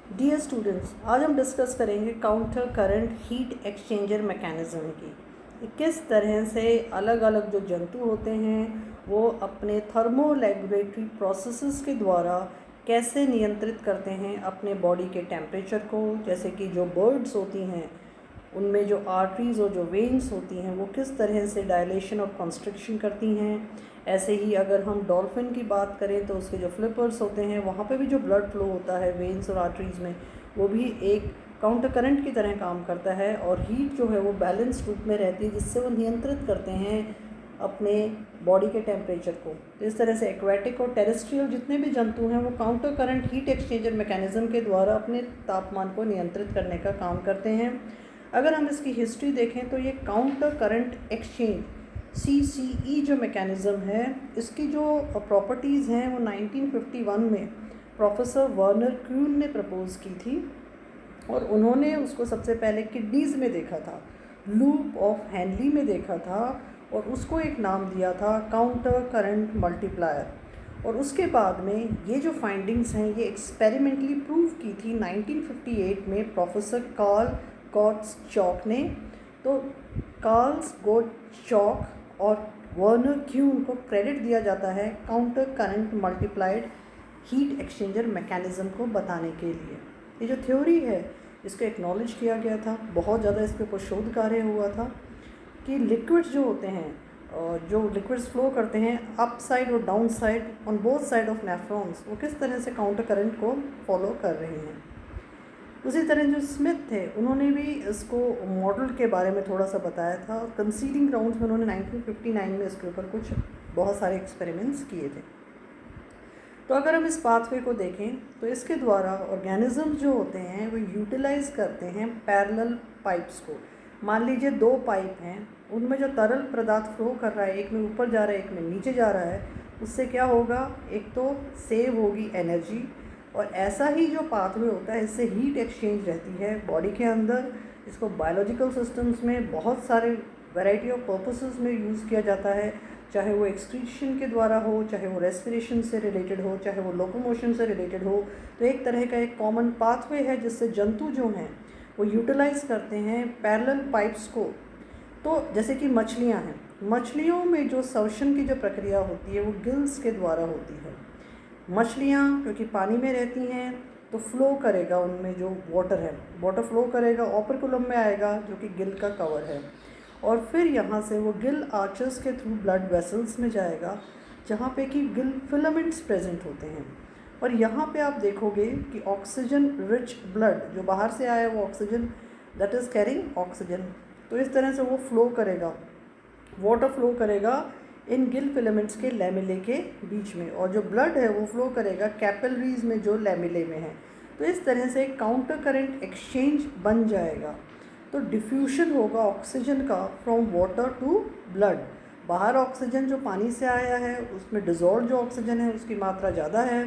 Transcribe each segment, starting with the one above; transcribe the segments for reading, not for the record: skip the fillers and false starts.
Dear students, आज हम discuss करेंगे counter current heat exchanger mechanism की। किस तरह से अलग अलग जो जंतु होते हैं वो अपने थर्मो रेगुलेटरी प्रोसेसेस के द्वारा कैसे नियंत्रित करते हैं अपने बॉडी के टेम्परेचर को। जैसे कि जो बर्ड्स होती हैं उनमें जो आर्टरीज़ और जो वेन्स होती हैं वो किस तरह से डायलेशन और कंस्ट्रिक्शन करती हैं। ऐसे ही अगर हम डॉल्फिन की बात करें तो उसके जो फ्लिपर्स होते हैं वहाँ पे भी जो ब्लड फ्लो होता है वेन्स और आर्टरीज़ में, वो भी एक काउंटर करंट की तरह काम करता है और हीट जो है वो बैलेंस रूप में रहती है, जिससे वो नियंत्रित करते हैं अपने बॉडी के टेम्परेचर को। तो इस तरह से एक्वेटिक और टेरेस्ट्रियल जितने भी जंतु हैं वो counter current heat exchanger mechanism के द्वारा अपने तापमान को नियंत्रित करने का काम करते हैं। अगर हम इसकी हिस्ट्री देखें तो ये काउंटर करंट एक्सचेंज CCE जो मैकेनिज़्म है, इसकी जो प्रॉपर्टीज़ हैं वो 1951 में प्रोफेसर वर्नर क्यून ने प्रपोज़ की थी और उन्होंने उसको सबसे पहले किडनीज़ में देखा था, लूप ऑफ हेनली में देखा था और उसको एक नाम दिया था काउंटर करंट मल्टीप्लायर। और उसके बाद में ये जो फाइंडिंग्स हैं ये एक्सपेरिमेंटली प्रूव की थी 1958 में प्रोफेसर कार्ल गॉटस्चॉक ने। तो कार्ल्स गॉटस्चॉक और वर्नर क्यून को क्रेडिट दिया जाता है counter current multiplied heat exchanger mechanism को बताने के लिए। ये जो थ्योरी है इसको एक्नॉलेज किया गया था, बहुत ज़्यादा इसके ऊपर शोध कार्य हुआ था कि लिक्विड्स जो होते हैं, जो लिक्विड्स फ्लो करते हैं अप साइड और down side on both side of nephrons, वो किस तरह से काउंटर करंट को फॉलो कर रहे हैं। उसी तरह जो स्मिथ थे उन्होंने भी इसको मॉडल के बारे में थोड़ा सा बताया था और कंसीडिंग राउंड्स में उन्होंने 1959 में इसके ऊपर कुछ बहुत सारे एक्सपेरिमेंट्स किए थे। तो अगर हम इस पाथवे को देखें तो इसके द्वारा ऑर्गेनिज्म जो होते हैं वो यूटिलाइज़ करते हैं पैरेलल पाइप्स को। मान लीजिए दो पाइप हैं, उनमें जो तरल पदार्थ फ्लो कर रहा है, एक में ऊपर जा रहा है एक में नीचे जा रहा है, उससे क्या होगा, एक तो सेव होगी एनर्जी और ऐसा ही जो पाथवे होता है इससे हीट एक्सचेंज रहती है बॉडी के अंदर। इसको बायोलॉजिकल सिस्टम्स में बहुत सारे वैरायटी ऑफ पर्पसेस में यूज़ किया जाता है, चाहे वो एक्सक्रीशन के द्वारा हो, चाहे वो रेस्पिरेशन से रिलेटेड हो, चाहे वो लोकोमोशन से रिलेटेड हो। तो एक तरह का एक कॉमन पाथवे है जिससे जंतु जो हैं वो यूटिलाइज़ करते हैं पैरेलल पाइप्स को। तो जैसे कि मछलियाँ हैं, मछलियों में जो सर्शन की जो प्रक्रिया होती है वो गिल्स के द्वारा होती है। मछलियाँ क्योंकि पानी में रहती हैं तो फ्लो करेगा, उनमें जो वाटर है वाटर फ्लो करेगा, ओपर्कुलम में आएगा जो कि गिल का कवर है, और फिर यहाँ से वो गिल आर्चेस के थ्रू ब्लड वेसल्स में जाएगा जहाँ पे कि गिल फिलामेंट्स प्रेजेंट होते हैं। और यहाँ पे आप देखोगे कि ऑक्सीजन रिच ब्लड जो बाहर से आया वो oxygen that is carrying oxygen, तो इस तरह से वो फ्लो करेगा, वाटर फ्लो करेगा इन गिल फिलामेंट्स के लैमिले के बीच में, और जो ब्लड है वो फ्लो करेगा कैपिलरीज में जो लैमिले में है। तो इस तरह से काउंटर करंट एक्सचेंज बन जाएगा। तो डिफ्यूशन होगा ऑक्सीजन का फ्रॉम वाटर टू ब्लड। बाहर ऑक्सीजन जो पानी से आया है उसमें डिज़ोल्व जो ऑक्सीजन है उसकी मात्रा ज़्यादा है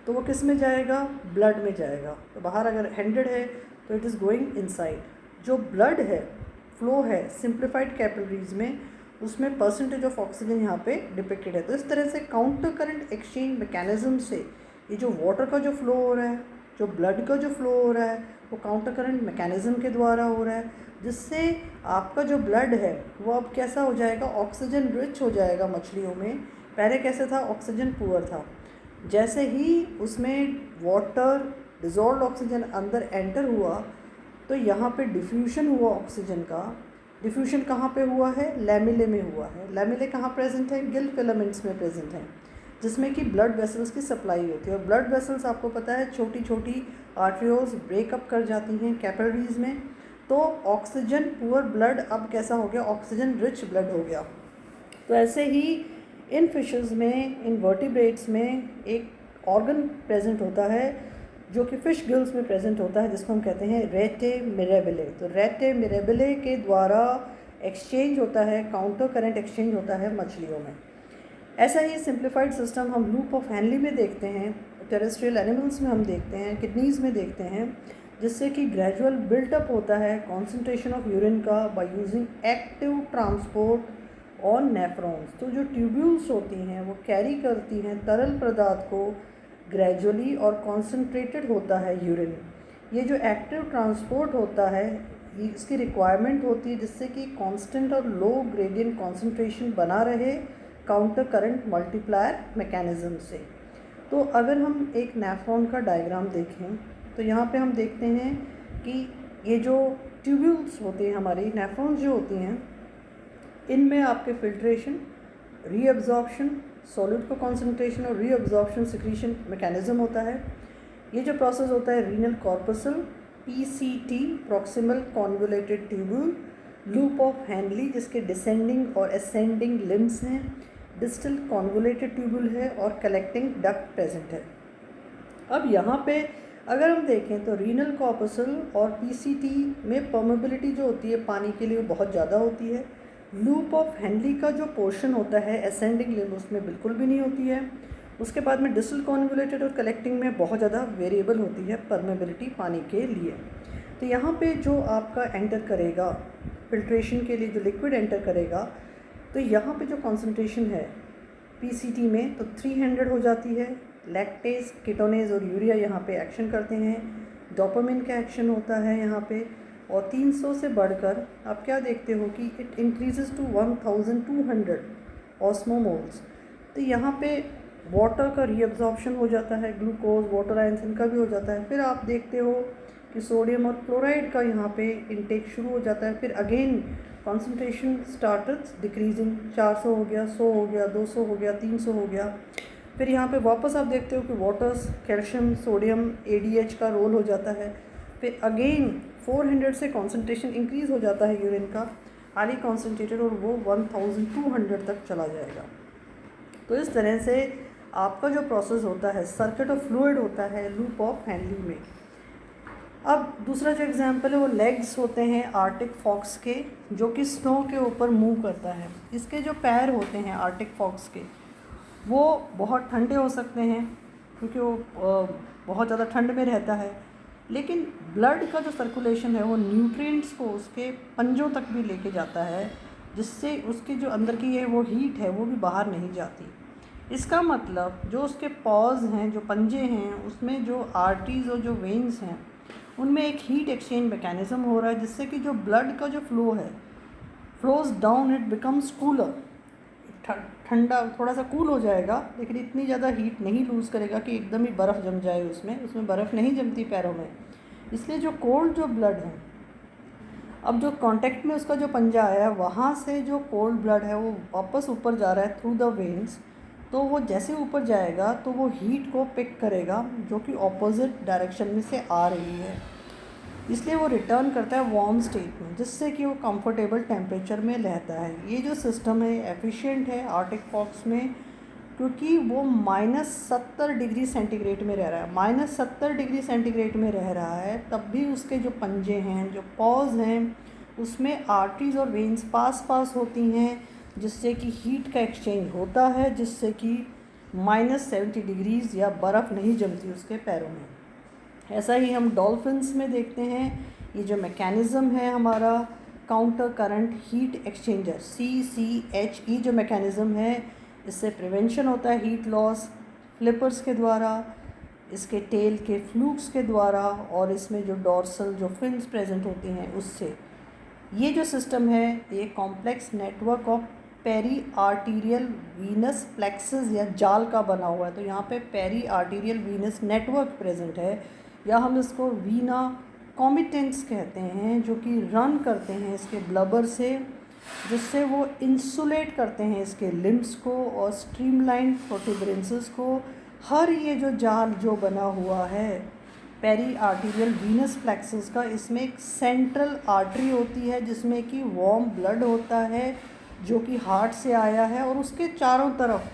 तो वो किस में जाएगा, ब्लड में जाएगा। तो बाहर अगर हैंडेड है तो इट इज़ गोइंग इनसाइड। जो ब्लड है फ्लो है सिंप्लीफाइड कैपिलरीज में, उसमें परसेंटेज ऑफ ऑक्सीजन यहाँ पे डिपिक्टेड है। तो इस तरह से काउंटर करंट एक्सचेंज मैकेनिज्म से ये जो वाटर का जो फ्लो हो रहा है, जो ब्लड का जो फ्लो हो रहा है, वो काउंटर करंट मैकेनिज्म के द्वारा हो रहा है, जिससे आपका जो ब्लड है वो अब कैसा हो जाएगा, ऑक्सीजन रिच हो जाएगा। मछलियों में पहले कैसे था, ऑक्सीजन पुअर था। जैसे ही उसमें वाटर डिज़ोल्व ऑक्सीजन अंदर एंटर हुआ तो यहाँ पे डिफ्यूशन हुआ ऑक्सीजन का। डिफ्यूशन कहाँ पे हुआ है, लैमिले में हुआ है। लैमिले कहाँ प्रेजेंट है, गिल फिलामेंट्स में प्रेजेंट हैं, जिसमें कि ब्लड वेसल्स की सप्लाई होती है। और ब्लड वेसल्स आपको पता है छोटी छोटी आर्टरियोज ब्रेकअप कर जाती हैं कैपिलरीज में। तो ऑक्सीजन पुअर ब्लड अब कैसा हो गया, ऑक्सीजन रिच ब्लड हो गया। तो ऐसे ही इन फिशेस में, इन वर्टिब्रेट्स में एक ऑर्गन प्रेजेंट होता है जो कि फ़िश गिल्स में प्रेजेंट होता है, जिसको हम कहते हैं रेटे मिरेबले। तो रेटे मिरेबले के द्वारा एक्सचेंज होता है, काउंटर करंट एक्सचेंज होता है मछलियों में। ऐसा ही सिंप्लीफाइड सिस्टम हम लूप ऑफ हेनली में देखते हैं, टेरेस्ट्रियल एनिमल्स में हम देखते हैं, किडनीज़ में देखते हैं, जिससे कि ग्रेजुअल बिल्टअप होता है कॉन्सेंट्रेशन ऑफ यूरिन का by using active transport on nephrons. तो जो ट्यूब्यूल्स होती हैं वो कैरी करती हैं तरल पदार्थ को ग्रेजुअली और कॉन्सेंट्रेटेड होता है यूरिन। ये जो एक्टिव ट्रांसपोर्ट होता है इसकी रिक्वायरमेंट होती है जिससे कि कांस्टेंट और लो ग्रेडियंट कॉन्सेंट्रेशन बना रहे काउंटर करंट मल्टीप्लायर मैकेनिज़्म से। तो अगर हम एक नेफ्रॉन का डायग्राम देखें तो यहाँ पे हम देखते हैं कि ये जो ट्यूब्यूल्स होते हैं हमारी नेफ्रॉन्स जो होती हैं, इनमें आपके फिल्ट्रेशन, रीअब्जॉर्प्शन, सॉलिड को कॉन्सेंट्रेशन और रीअब्जॉर्प्शन सिक्रीशन मैकेनिज़्म होता है। ये जो प्रोसेस होता है renal corpuscle, PCT proximal convoluted tubule, loop of Henle जिसके डिसेंडिंग और असेंडिंग लिम्स हैं, डिस्टल कॉन्वोलेटेड ट्यूब्यूल है और कलेक्टिंग डक्ट प्रेजेंट है। अब यहाँ पे अगर हम देखें तो रीनल कॉर्पसल और PCT में परमेबिलिटी जो होती है पानी के लिए वो बहुत ज़्यादा होती है। लूप ऑफ हैंडली का जो पोर्शन होता है असेंडिंग लिम्ब उसमें बिल्कुल भी नहीं होती है। उसके बाद में डिस्टल कॉन्वोलेटेड और कलेक्टिंग में बहुत ज़्यादा वेरिएबल होती है परमेबिलिटी पानी के लिए। तो यहाँ पे जो आपका एंटर करेगा फिल्ट्रेशन के लिए जो लिक्विड एंटर करेगा, तो यहाँ पे जो कॉन्सेंट्रेशन है PCT में तो 300 हो जाती है। लैक्टेज, कीटोनेज और यूरिया यहाँ पे एक्शन करते हैं, डोपामिन का एक्शन होता है यहाँ पे, और 300 से बढ़कर आप क्या देखते हो कि इट इंक्रीजेस टू 1200 ऑस्मोमोल्स। तो यहाँ पे वाटर का रीअब्जॉर्प्शन हो जाता है, ग्लूकोज, वाटर आयंस इनका भी हो जाता है। फिर आप देखते हो कि सोडियम और क्लोराइड का यहाँ पे इनटेक शुरू हो जाता है। फिर अगेन कॉन्सेंट्रेशन स्टार्ट्स डिक्रीजिंग, 400 हो गया, 100 हो गया, 200 हो गया, 300 हो गया। फिर यहाँ पे वापस आप देखते हो कि वाटर्स, कैल्शियम, सोडियम, ADH का रोल हो जाता है। फिर अगेन 400 से कॉन्सेंट्रेशन इंक्रीज़ हो जाता है यूरिन का, हाईली कॉन्सेंट्रेटेड, और वो 1200 तक चला जाएगा। तो इस तरह से आपका जो प्रोसेस होता है सर्किट ऑफ फ्लूइड होता है लूप ऑफ हैंडली में। अब दूसरा जो एग्जांपल है वो लेग्स होते हैं आर्टिक फॉक्स के, जो कि स्नो के ऊपर मूव करता है। इसके जो पैर होते हैं आर्टिक फॉक्स के वो बहुत ठंडे हो सकते हैं क्योंकि वो बहुत ज़्यादा ठंड में रहता है, लेकिन ब्लड का जो सर्कुलेशन है वो न्यूट्रिएंट्स को उसके पंजों तक भी लेके जाता है, जिससे उसके जो अंदर की है वो हीट है वो भी बाहर नहीं जाती। इसका मतलब जो उसके पॉज हैं, जो पंजे हैं, उसमें जो आर्टरीज और जो वेन्स हैं उनमें एक हीट एक्सचेंज मैकेनिज़्म हो रहा है, जिससे कि जो ब्लड का जो फ्लो है flows down, it becomes cooler, ठंडा थोड़ा सा कूल हो जाएगा, लेकिन इतनी ज़्यादा हीट नहीं लूज़ करेगा कि एकदम ही बर्फ़ जम जाए उसमें बर्फ़ नहीं जमती पैरों में। इसलिए जो कोल्ड जो ब्लड है, अब जो कांटेक्ट में उसका जो पंजा आया है वहाँ से जो कोल्ड ब्लड है वो वापस ऊपर जा रहा है थ्रू द वेन्स, तो वो जैसे ऊपर जाएगा तो वो हीट को पिक करेगा जो कि ऑपोजिट डायरेक्शन में से आ रही है, इसलिए वो रिटर्न करता है वार्म स्टेट में, जिससे कि वो कंफर्टेबल टेम्परेचर में रहता है। ये जो सिस्टम है एफिशिएंट है आर्टिक फॉक्स में, क्योंकि वो -70 डिग्री सेंटीग्रेड में रह रहा है। -70 डिग्री सेंटीग्रेड में रह रहा है तब भी उसके जो पंजे हैं, जो पॉज हैं, उसमें आर्टरीज और वेन्स पास होती हैं, जिससे कि हीट का एक्सचेंज होता है, जिससे कि -70 डिग्रीज़ या बर्फ़ नहीं जमती उसके पैरों में। ऐसा ही हम डॉल्फिन्स में देखते हैं। ये जो मैकेनिज़्म है हमारा counter current heat exchanger CCHE जो मैकेनिज़्म है, इससे प्रिवेंशन होता है हीट लॉस फ्लिपर्स के द्वारा, इसके टेल के फ्लूक्स के द्वारा, और इसमें जो डॉर्सल जो फिन्स प्रेजेंट होती हैं उससे। ये जो सिस्टम है ये complex network of peri arterial venous plexuses या जाल का बना हुआ है। तो यहाँ पे peri arterial venous network present है, या हम इसको वीना कॉमिटेंस कहते हैं, जो कि रन करते हैं इसके ब्लबर से, जिससे वो इंसुलेट करते हैं इसके लिम्ब्स को और स्ट्रीमलाइन प्रोट्यूबरेंसेस को। हर ये जो जाल जो बना हुआ है पेरी आर्टीरियल वीनस प्लेक्सेस का, इसमें एक सेंट्रल आर्टरी होती है जिसमें कि वार्म ब्लड होता है जो कि हार्ट से आया है, और उसके चारों तरफ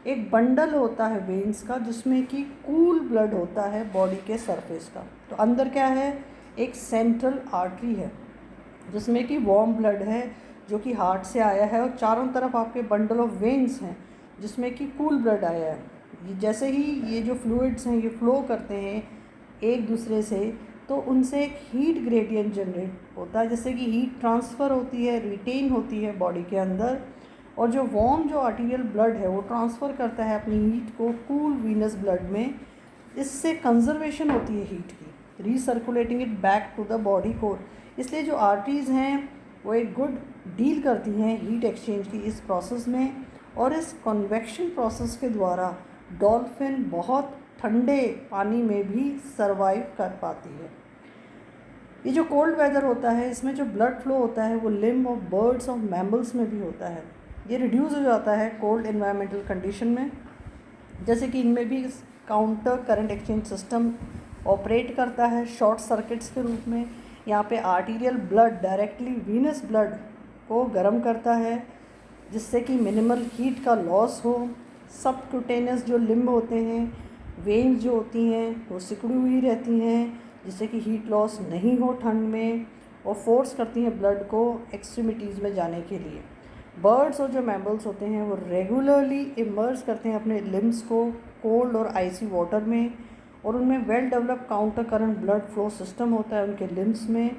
एक बंडल होता है वेन्स का जिसमें कि कूल ब्लड होता है बॉडी के सरफेस का। तो अंदर क्या है, एक सेंट्रल आर्टरी है जिसमें कि वार्म ब्लड है जो कि हार्ट से आया है, और चारों तरफ आपके बंडल ऑफ वेन्स हैं जिसमें कि कूल ब्लड आया है। जैसे ही ये जो फ्लूइड्स हैं ये फ्लो करते हैं एक दूसरे से, तो उनसे एक हीट ग्रेडियंट जनरेट होता है, जिससे कि हीट ट्रांसफ़र होती है, रिटेन होती है बॉडी के अंदर, और जो वार्म जो आर्टीरियल ब्लड है वो ट्रांसफ़र करता है अपनी हीट को कूल वीनस ब्लड में। इससे कंजर्वेशन होती है हीट की। Recirculating it back to the body core. इसलिए जो आर्टरीज़ हैं वो एक गुड डील करती हैं हीट एक्सचेंज की इस प्रोसेस में, और इस कन्वेक्शन प्रोसेस के द्वारा डॉल्फिन बहुत ठंडे पानी में भी सर्वाइव कर पाती है। ये जो कोल्ड वेदर होता है इसमें जो ब्लड फ्लो होता है वो लिम्ब ऑफ बर्ड्स और मैमल्स में भी होता है। ये रिड्यूस हो जाता है कोल्ड एनवायरमेंटल कंडीशन में, जैसे कि इनमें भी counter current exchange system operate करता है शॉर्ट सर्किट्स के रूप में। यहाँ पे arterial blood directly venous blood को गर्म करता है जिससे कि मिनिमल हीट का लॉस हो। सबक्यूटेनियस जो लिम्ब होते हैं, वेन्स जो होती हैं वो सिकुड़ी हुई रहती हैं जिससे कि हीट लॉस नहीं हो ठंड में, और फोर्स करती हैं ब्लड को एक्सट्रीमिटीज़ में जाने के लिए। बर्ड्स और जो मैमल्स होते हैं वो रेगुलरली इमर्ज करते हैं अपने लिम्स को कोल्ड और आइसी वाटर में, और उनमें well develop counter current blood flow system होता है उनके लिम्स में,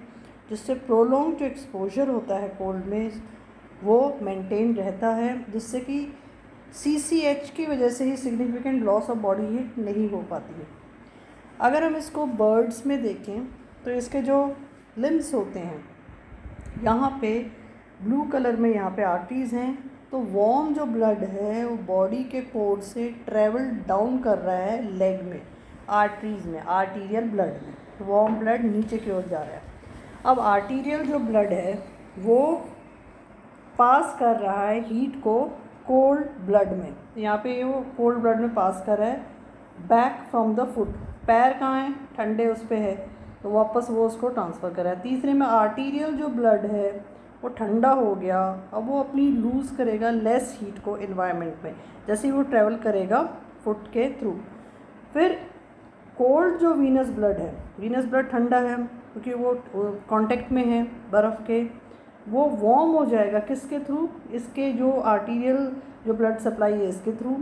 जिससे प्रोलॉन्ग जो एक्सपोजर होता है कोल्ड में वो मेंटेन रहता है, जिससे कि CCH की वजह से ही significant loss of body heat नहीं हो पाती है। अगर हम इसको बर्ड्स में देखें तो इसके जो लिम्स होते हैं यहाँ पे ब्लू कलर में यहाँ पे आर्टरीज़ हैं, तो वार्म जो ब्लड है वो बॉडी के कोर से ट्रेवल डाउन कर रहा है लेग में, आर्टरीज़ में, आर्टीरियल ब्लड में वार्म ब्लड नीचे की ओर जा रहा है। अब आर्टीरियल जो ब्लड है वो पास कर रहा है हीट को कोल्ड ब्लड में, यहाँ पे वो कोल्ड ब्लड में पास कर रहा है बैक फ्रॉम द फुट। पैर कहाँ है, ठंडे उस पे है, तो वापस वो उसको ट्रांसफ़र कर रहा है। तीसरे में आर्टीरियल जो ब्लड है वो ठंडा हो गया, अब वो अपनी लूज़ करेगा लेस हीट को इन्वायरमेंट में जैसे ही वो ट्रैवल करेगा फुट के थ्रू। फिर कोल्ड जो वीनस ब्लड है, वीनस ब्लड ठंडा है क्योंकि वो कांटेक्ट में है बर्फ़ के, वो वार्म हो जाएगा किसके थ्रू, इसके जो आर्टीरियल जो ब्लड सप्लाई है इसके through,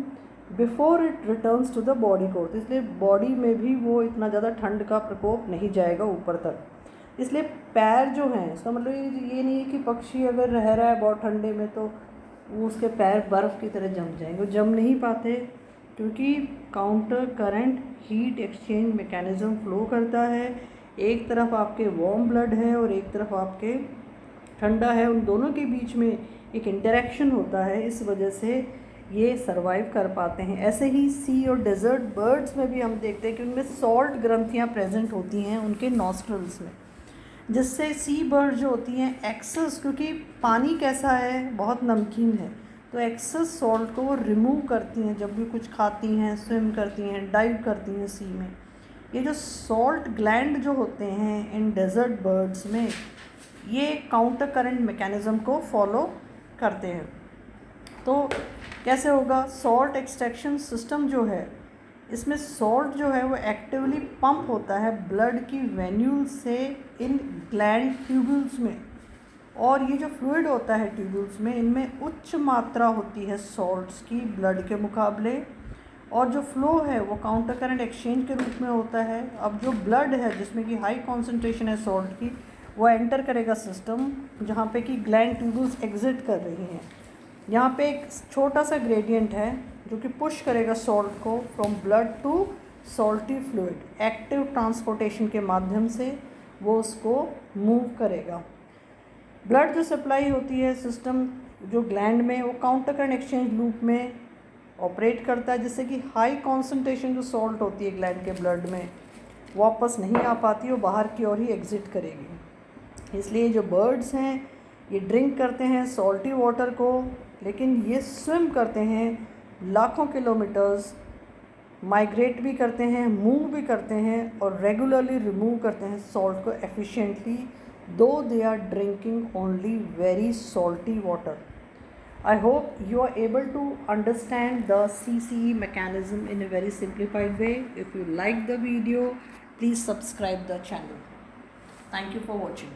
before it returns to the body core. तो इसलिए बॉडी में भी वो इतना ज़्यादा ठंड का प्रकोप नहीं जाएगा ऊपर तक। इसलिए पैर जो हैं, इसका मतलब ये नहीं है कि पक्षी अगर रह रहा है बहुत ठंडे में तो वो उसके पैर बर्फ़ की तरह जम जाएंगे, वो जम नहीं पाते क्योंकि counter current heat exchange mechanism flow करता है। एक तरफ आपके वार्म ब्लड है और एक तरफ आपके ठंडा है, उन दोनों के बीच में एक इंटरेक्शन होता है, इस वजह से ये सर्वाइव कर पाते हैं। ऐसे ही सी और डेजर्ट बर्ड्स में भी हम देखते हैं कि उनमें सॉल्ट ग्रंथियाँ प्रेजेंट होती हैं उनके नॉस्ट्रल्स में, जिससे सी बर्ड जो होती हैं एक्सेस, क्योंकि पानी कैसा है बहुत नमकीन है, तो एक्सेस सॉल्ट को वो रिमूव करती हैं जब भी कुछ खाती हैं, स्विम करती हैं, डाइव करती हैं सी में। ये जो सॉल्ट ग्लैंड जो होते हैं इन डेजर्ट बर्ड्स में, ये काउंटर करंट मैकेनिज़्म को फॉलो करते हैं। तो कैसे होगा, सॉल्ट एक्सट्रैक्शन सिस्टम जो है इसमें सॉल्ट जो है वो एक्टिवली पंप होता है ब्लड की वेन्यूल से इन ग्लैंड ट्यूब्यूल्स में, और ये जो फ्लूइड होता है ट्यूब्यूल्स में इनमें उच्च मात्रा होती है सॉल्ट्स की ब्लड के मुकाबले, और जो फ्लो है वो काउंटर करंट एक्सचेंज के रूप में होता है। अब जो ब्लड है जिसमें कि हाई कॉन्सेंट्रेशन है सॉल्ट की, वो एंटर करेगा सिस्टम जहाँ पे कि ग्लैंड ट्यूब्यूल्स एग्जिट कर रही हैं। यहाँ पे एक छोटा सा ग्रेडियंट है जो कि पुश करेगा सॉल्ट को from blood to salty fluid, active transportation के माध्यम से वो उसको मूव करेगा। ब्लड जो सप्लाई होती है सिस्टम जो ग्लैंड में, वो काउंटर करंट एक्सचेंज लूप में ऑपरेट करता है, जिससे कि हाई कॉन्सेंट्रेशन जो सॉल्ट होती है ग्लैंड के ब्लड में वापस नहीं आ पाती, वो बाहर की ओर ही एग्जिट करेगी। इसलिए जो बर्ड्स हैं ये ड्रिंक करते हैं सॉल्टी वाटर को, लेकिन ये स्विम करते हैं लाखों किलोमीटर्स, माइग्रेट भी करते हैं, मूव भी करते हैं और रेगुलरली रिमूव करते हैं सॉल्ट को efficiently, though they are drinking only very salty water. I hope you are able to understand the CCE mechanism in a very simplified way. If you like the video, please subscribe the channel. Thank you for watching.